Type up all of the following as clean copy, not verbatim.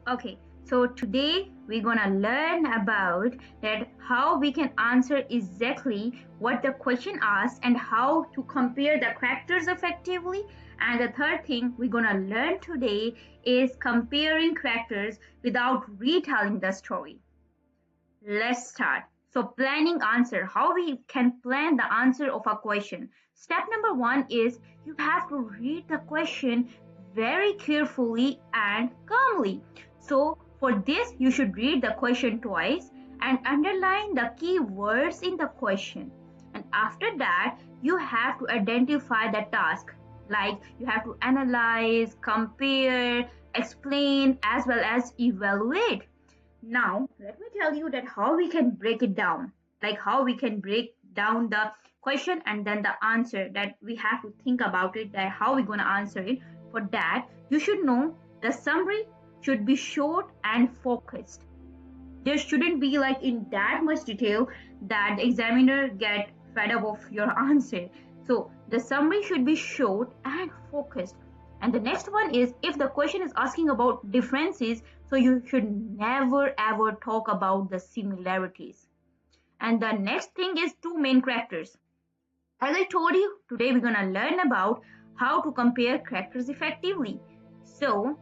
Okay, so today we're gonna learn about that how we can answer exactly what the question asks and how to compare the characters effectively. And the third thing we're gonna learn today is comparing characters without retelling the story. Let's start. So planning answer, how we can plan the answer of a question. Step number one is you have to read the question very carefully and calmly. So for this, you should read the question twice and underline the key words in the question. And after that, you have to identify the task. Like you have to analyze, compare, explain, as well as evaluate. Now, let me tell you that how we can break it down, like how we can break down the question and then the answer that we have to think about it, that how we're going to answer it. For that, you should know the summary should be short and focused. There shouldn't be like in that much detail that the examiner get fed up of your answer. So the summary should be short and focused. And the next one is if the question is asking about differences, so you should never ever talk about the similarities. And the next thing is two main characters. As I told you, today we're gonna learn about how to compare characters effectively. So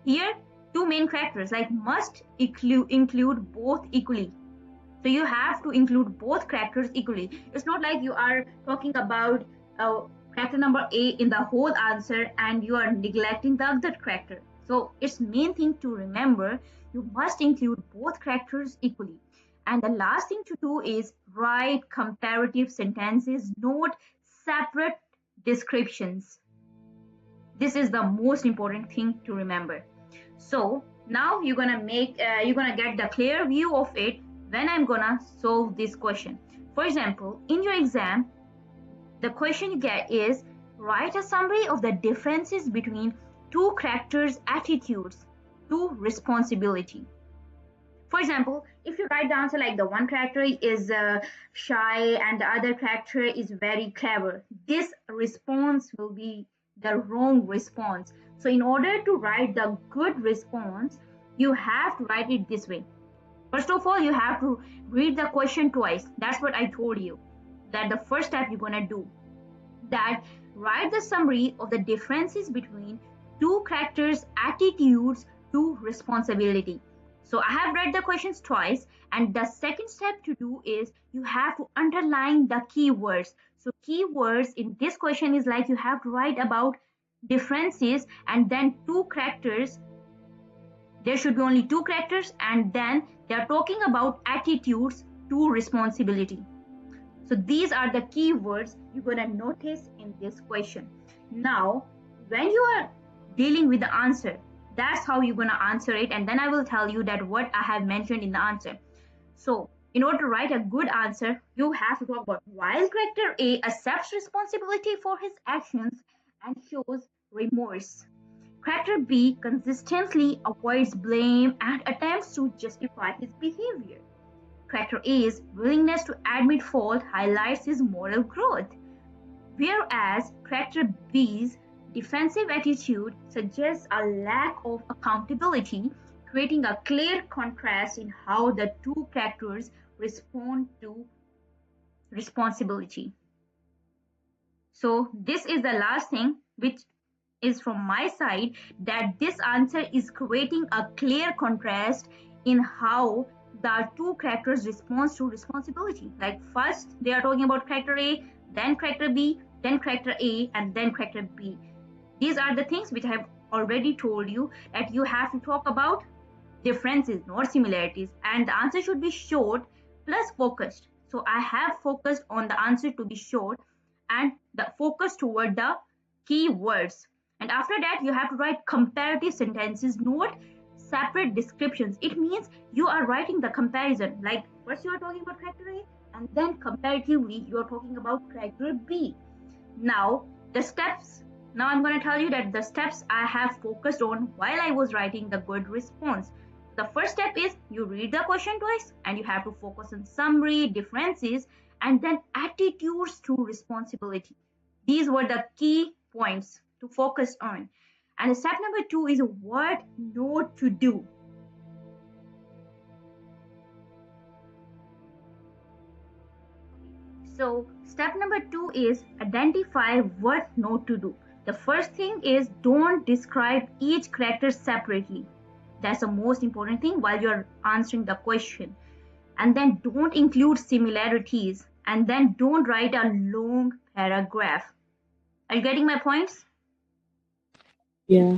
here, two main characters like must include both equally. So you have to include both characters equally. It's not like you are talking about character number A in the whole answer and you are neglecting the other character. So it's main thing to remember, you must include both characters equally. And the last thing to do is write comparative sentences, note separate descriptions. This is the most important thing to remember. So now you're gonna get the clear view of it when I'm gonna solve this question. For example, in your exam, the question you get is write a summary of the differences between two characters' attitudes to responsibility. For example, if you write the answer like the one character is shy and the other character is very clever, this response will be the wrong response. So, in order to write the good response, you have to write it this way. First of all, you have to read the question twice. That's what I told you. That the first step you're gonna do. That write the summary of the differences between two characters' attitudes to responsibility. So I have read the questions twice, and the second step to do is you have to underline the keywords. So keywords in this question is like you have to write about differences and then two characters. There should be only two characters, and then they are talking about attitudes to responsibility. So these are the keywords you're going to notice in this question. Now, when you are dealing with the answer, that's how you're going to answer it. And then I will tell you that what I have mentioned in the answer. So in order to write a good answer, you have to talk about while character A accepts responsibility for his actions and shows remorse. Character B consistently avoids blame and attempts to justify his behavior. Character A's willingness to admit fault highlights his moral growth, whereas character B's defensive attitude suggests a lack of accountability, creating a clear contrast in how the two characters respond to responsibility. So, this is the last thing which is from my side, that this answer is creating a clear contrast in how the two characters respond to responsibility. Like first they are talking about character A, then character B, then character A, and then character B. These are the things which I have already told you that you have to talk about differences, not similarities, and the answer should be short plus focused. So I have focused on the answer to be short and the focus toward the key words. And after that, you have to write comparative sentences, not separate descriptions. It means you are writing the comparison. Like first you are talking about character A, and then comparatively you are talking about character B. Now the steps. Now I'm going to tell you that the steps I have focused on while I was writing the good response. The first step is you read the question twice and you have to focus on summary, differences, and then attitudes to responsibility. These were the key points to focus on. And step number two is what not to do. So step number 2 is identify what not to do. The first thing is don't describe each character separately. That's the most important thing while you're answering the question. And then don't include similarities, and then don't write a long paragraph. Are you getting my points? Yeah.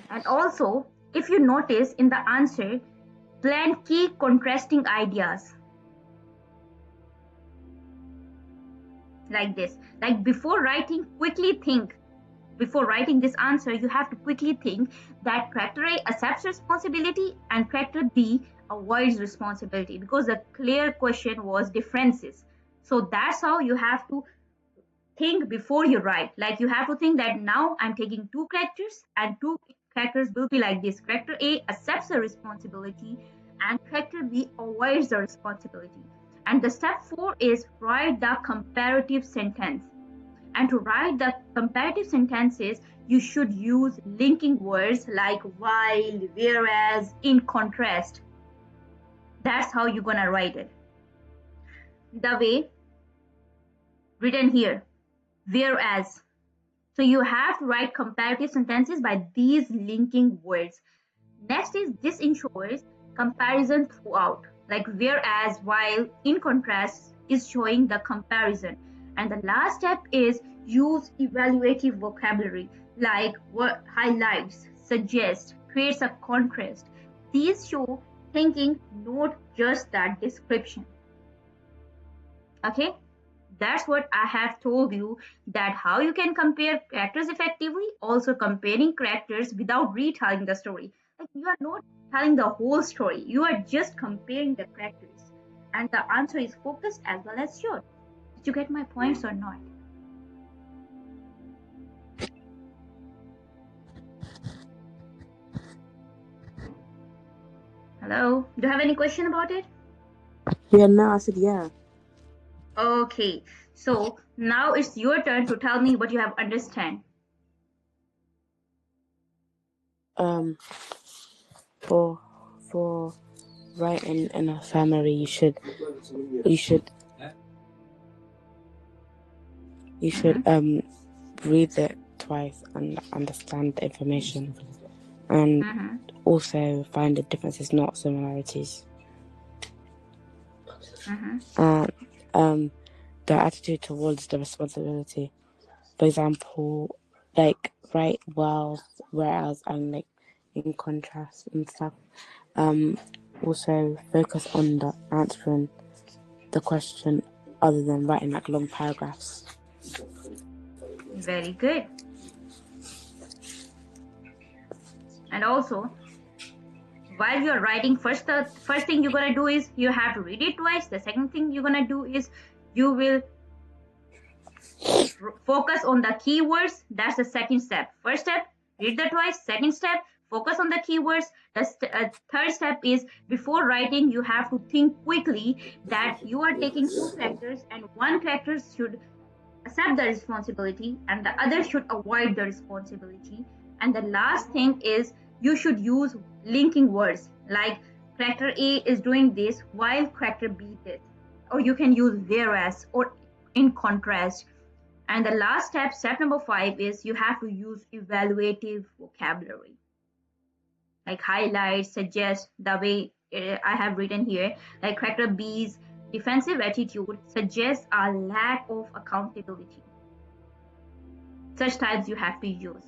And also, if you notice in the answer, plan key contrasting ideas. Like this. Like before writing, quickly think. Before writing this answer, you have to quickly think that character A accepts responsibility and character B avoids responsibility, because the clear question was differences. So that's how you have to think before you write. Like you have to think that now I'm taking two characters and two characters will be like this. Character A accepts the responsibility and character B avoids the responsibility. And the step 4 is write the comparative sentence. And to write the comparative sentences, you should use linking words like while, whereas, in contrast. That's how you're gonna write it. The way written here, whereas. So you have to write comparative sentences by these linking words. Next is this ensures comparison throughout, like whereas, while, in contrast is showing the comparison. And the last step is use evaluative vocabulary like what highlights, suggest, creates a contrast. These show thinking, not just that description. Okay, that's what I have told you, that how you can compare characters effectively, also comparing characters without retelling the story. Like you are not telling the whole story, you are just comparing the characters. And the answer is focused as well as short. Did you get my points or not? Hello? Do you have any question about it? Yeah, no, I said yeah. Okay, so now it's your turn to tell me what you have understand. For writing in a summary, you should read it twice and understand the information, and also find the differences, not similarities. And the attitude towards the responsibility. For example, like write well, whereas, and like in contrast and stuff. Also focus on the answering the question other than writing like long paragraphs. Very good. And also, while you're writing, the first thing you're gonna do is you have to read it twice. The second thing you're gonna do is you will focus on the keywords. That's the second step. First step, read the twice. Second step, focus on the keywords. The third step is before writing, you have to think quickly that you are taking two characters and one character should accept the responsibility and the other should avoid the responsibility. And the last thing is you should use linking words like character A is doing this while character B did. Or you can use whereas or in contrast. And the last step, step number 5, is you have to use evaluative vocabulary like highlight, suggest, the way I have written here, like character B's defensive attitude suggests a lack of accountability. Such types you have to use.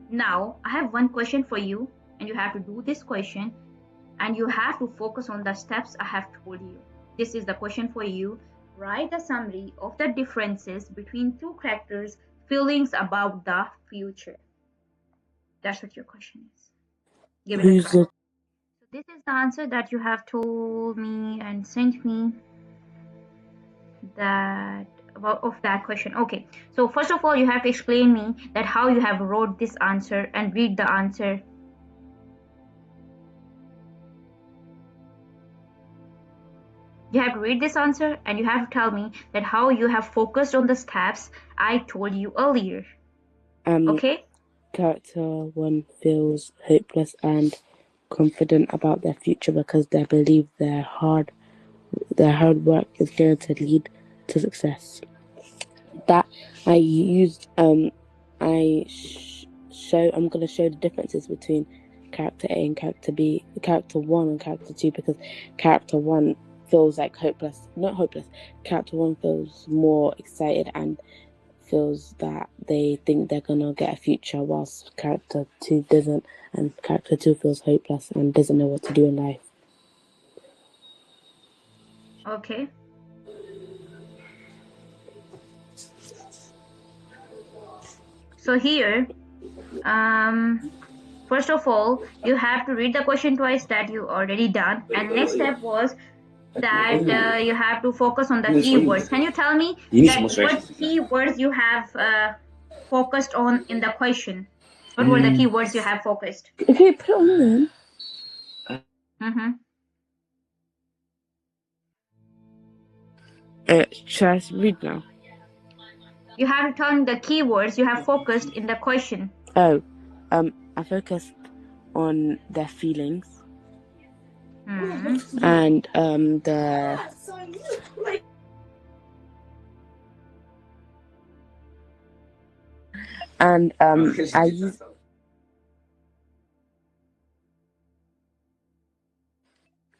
Now, I have one question for you, and you have to do this question, and you have to focus on the steps I have told you. This is the question for you. Write a summary of the differences between two characters' feelings about the future. That's what your question is. Give it a try. So this is the answer that you have told me and sent me that about of that question. Okay, so first of all you have to explain me that how you have wrote this answer and read the answer. You have to read this answer and you have to tell me that how you have focused on the steps I told you earlier. Okay? Character 1 feels hopeless and confident about their future because they believe their hard work is going to lead to success. That I used I'm going to show the differences between character A and character B, character 1 and character 2, because character 1 feels like not hopeless. Character 1 feels more excited and feels that they think they're gonna get a future, whilst character 2 doesn't, and character 2 feels hopeless and doesn't know what to do in life. Okay. So here, first of all, you have to read the question twice, that you already done. And next step was that you have to focus on the keywords. Can you tell me that what keywords you have focused on in the question? What were the keywords you have focused? Okay, put it on then. Should I read now? You have to tell me the keywords you have focused in the question. I focused on their feelings. And I used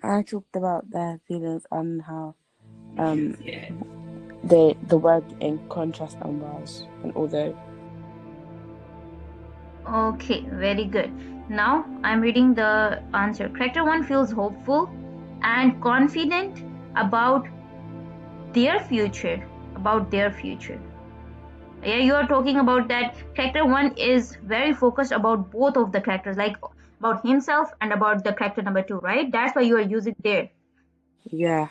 I talked about their feelings and how the word in contrast and was, and although. Okay, very good. Now I'm reading the answer. Character 1 feels hopeful and confident about their future. Yeah, you are talking about that character 1 is very focused about both of the characters, like about himself and about the character number 2, right? That's why you are using there. Yeah.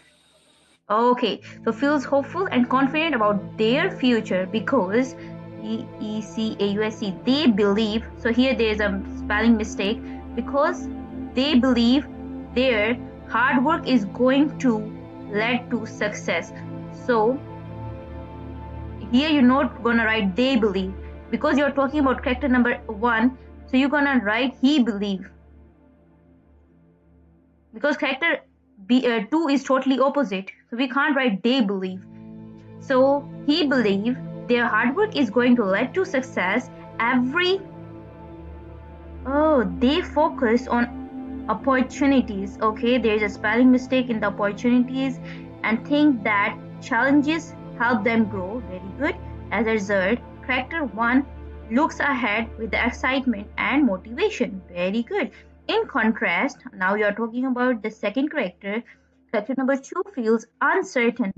Okay, so feels hopeful and confident about their future because ECAUSE, they believe, so here there is a spelling mistake, because they believe their hard work is going to lead to success. So here you're not gonna write they believe, because you're talking about character number 1, so you're gonna write he believe, because character 2 is totally opposite, so we can't write they believe. So he believe their hard work is going to lead to success. They focus on opportunities. Okay, there is a spelling mistake in the opportunities, and think that challenges help them grow. Very good. As a result, character 1 looks ahead with the excitement and motivation. Very good. In contrast, now you are talking about the second character. Character number 2 feels uncertain.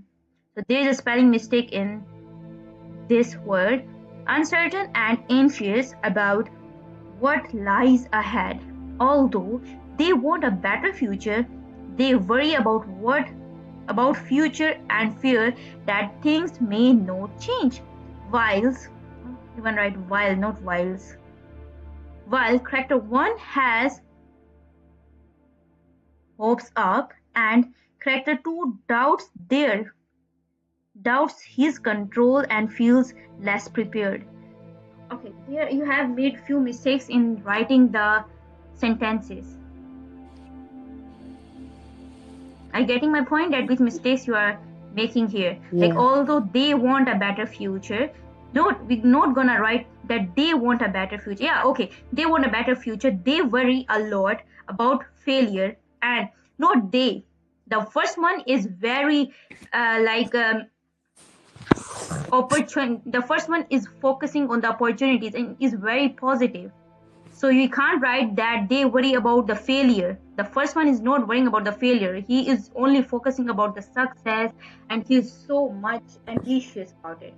So there is a spelling mistake in this word. Uncertain and anxious about what lies ahead. Although they want a better future, they worry about future and fear that things may not change. Whilst, even write while, not whiles. While character 1 has hopes up and character 2 doubts his control and feels less prepared. Okay, here you have made few mistakes in writing the sentences. Are you getting my point? That which mistakes you are making here? Yeah. Like, although they want a better future, we're not gonna write that they want a better future. Yeah, okay, they want a better future. They worry a lot about failure, and not they. The first one is very the first one is focusing on the opportunities and is very positive. So you can't write that they worry about the failure. The first one is not worrying about the failure. He is only focusing about the success, and he's so much ambitious about it.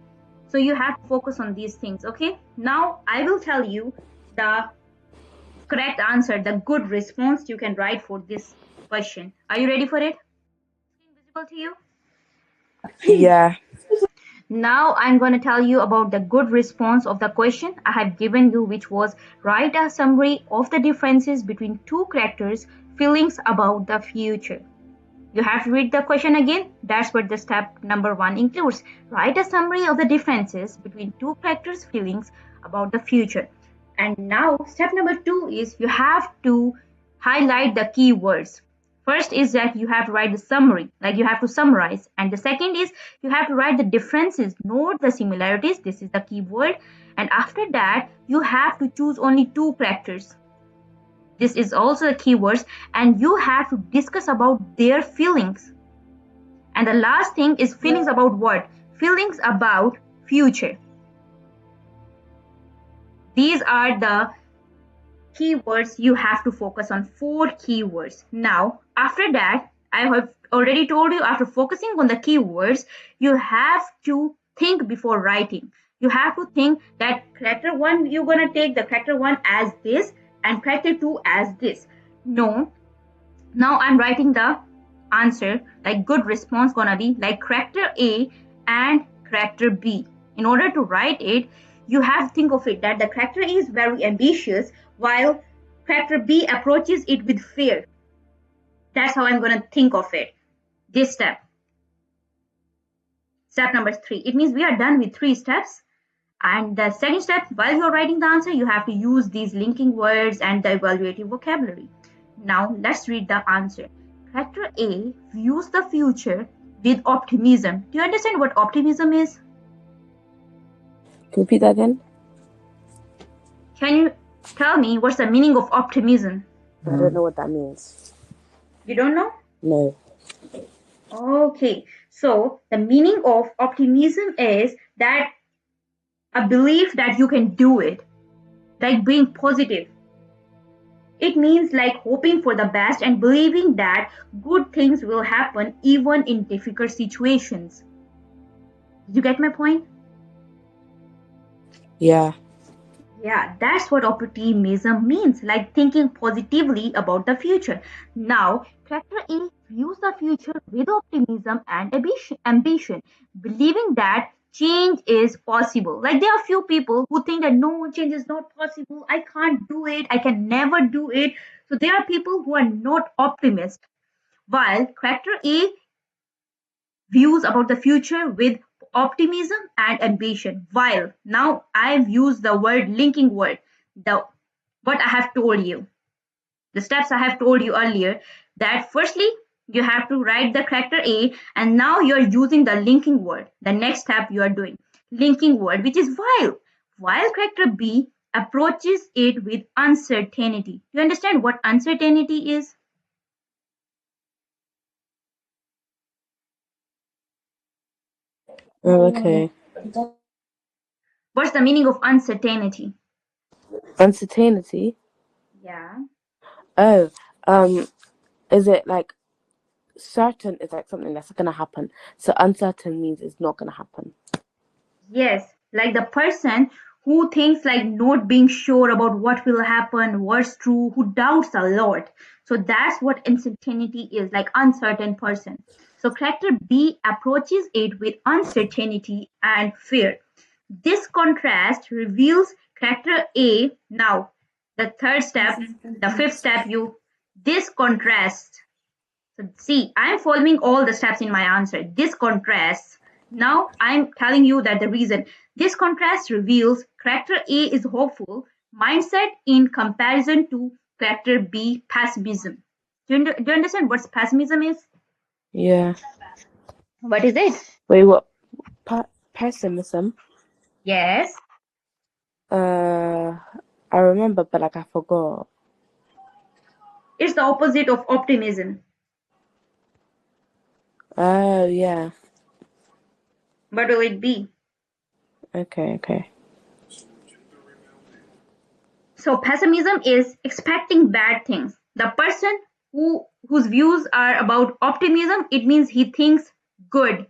So you have to focus on these things. Okay, now I will tell you the correct answer, the good response you can write for this question. Are you ready for it? Visible to you? Yeah. Now I'm going to tell you about the good response of the question I have given you, which was write a summary of the differences between two characters' feelings about the future. You have to read the question again. That's what the step number 1 includes. Write a summary of the differences between two characters' feelings about the future. And now step number 2 is you have to highlight the keywords. First is that you have to write the summary, like you have to summarize. And the second is you have to write the differences, note the similarities. This is the keyword. And after that, you have to choose only two characters. This is also the keywords. And you have to discuss about their feelings. And the last thing is feelings about what? Feelings about future. These are the keywords you have to focus on, 4 keywords. Now, after that, I have already told you, after focusing on the keywords, you have to think before writing. You have to think that character 1, you're going to take the character 1 as this and character 2 as this. No, now I'm writing the answer, like good response gonna be like character A and character B. In order to write it, you have to think of it that the character A is very ambitious while character B approaches it with fear. That's how I'm gonna think of it. This step. Step number 3. It means we are done with 3 steps. And the second step, while you're writing the answer, you have to use these linking words and the evaluative vocabulary. Now let's read the answer. Character A views the future with optimism. Do you understand what optimism is? Can you repeat that again? Can you tell me what's the meaning of optimism? I don't know what that means. You don't know? No. Okay. So the meaning of optimism is that a belief that you can do it, like being positive. It means like hoping for the best and believing that good things will happen even in difficult situations. Did you get my point? Yeah. Yeah, that's what optimism means, like thinking positively about the future. Now, character A views the future with optimism and ambition, believing that change is possible. Like there are few people who think that no, change is not possible, I can't do it, I can never do it. So there are people who are not optimists, while character A views about the future with optimism and ambition. While now I've used the word linking word, the what I have told you, the steps I have told you earlier, that firstly you have to write the character A and now you're using the linking word. The next step you are doing linking word, which is while character B approaches it with uncertainty. Do you understand what uncertainty is? Oh, okay. What's the meaning of uncertainty? Uncertainty? Yeah. Oh, is it like certain is like something that's gonna happen. So uncertain means it's not gonna happen. Yes, like the person who thinks like not being sure about what will happen, what's true, who doubts a lot. So that's what uncertainty is, like uncertain person. So character B approaches it with uncertainty and fear. This contrast reveals character A. Now, the third step, the fifth step, this contrast. So see, I'm following all the steps in my answer. This contrast. Now I'm telling you that the reason this contrast reveals character A is hopeful mindset in comparison to character B pessimism. Do you understand what pessimism is? Yeah. What is it? Wait, what? Pessimism? Yes. I remember, but like I forgot. It's the opposite of optimism. Oh, yeah. What will it be? Okay. So pessimism is expecting bad things. The person whose views are about optimism, it means he thinks good,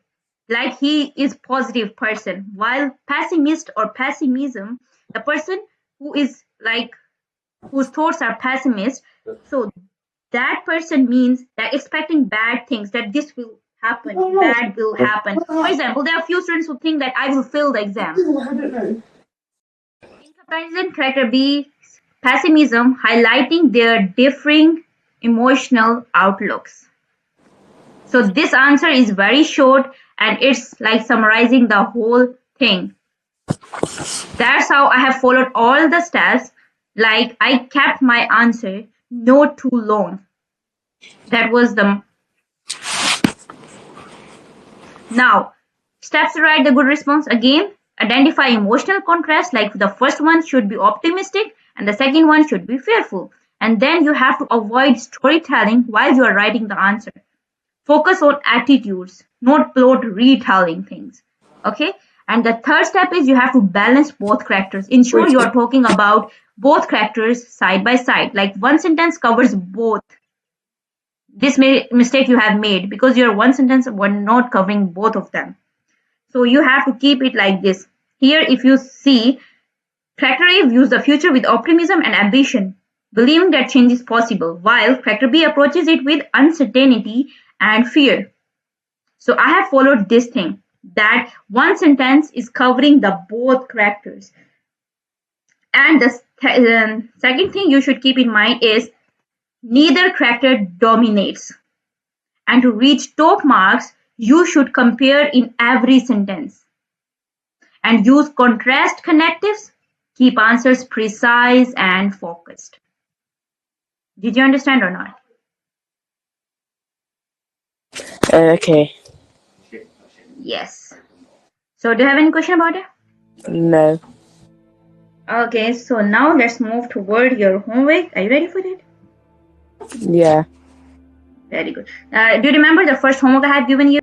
like he is positive person. While pessimist or pessimism, the person who is like whose thoughts are pessimist, so that person means that expecting bad things, that this will happen, bad will happen. For example, there are few students who think that I will fail the exam. In comparison, character B, pessimism, highlighting their differing emotional outlooks. So this answer is very short and it's like summarizing the whole thing. That's how I have followed all the steps. Like I kept my answer not too long. That was the. Now, steps to write the good response. Again, identify emotional contrast, like the first one should be optimistic and the second one should be fearful. And then you have to avoid storytelling while you are writing the answer. Focus on attitudes, not plot retelling things. Okay? And the third step is you have to balance both characters. Ensure you are talking about both characters side by side. Like one sentence covers both. This mistake you have made because your one sentence were not covering both of them. So you have to keep it like this. Here, if you see, character A views the future with optimism and ambition, believing that change is possible, while character B approaches it with uncertainty and fear. So I have followed this thing that one sentence is covering the both characters. And the second thing you should keep in mind is neither character dominates. And to reach top marks, you should compare in every sentence and use contrast connectives. Keep answers precise and focused. Did you understand or not? Okay. Yes. So do you have any question about it? No. Okay, so now let's move toward your homework. Are you ready for it? Yeah. Very good. Do you remember the first homework I have given you?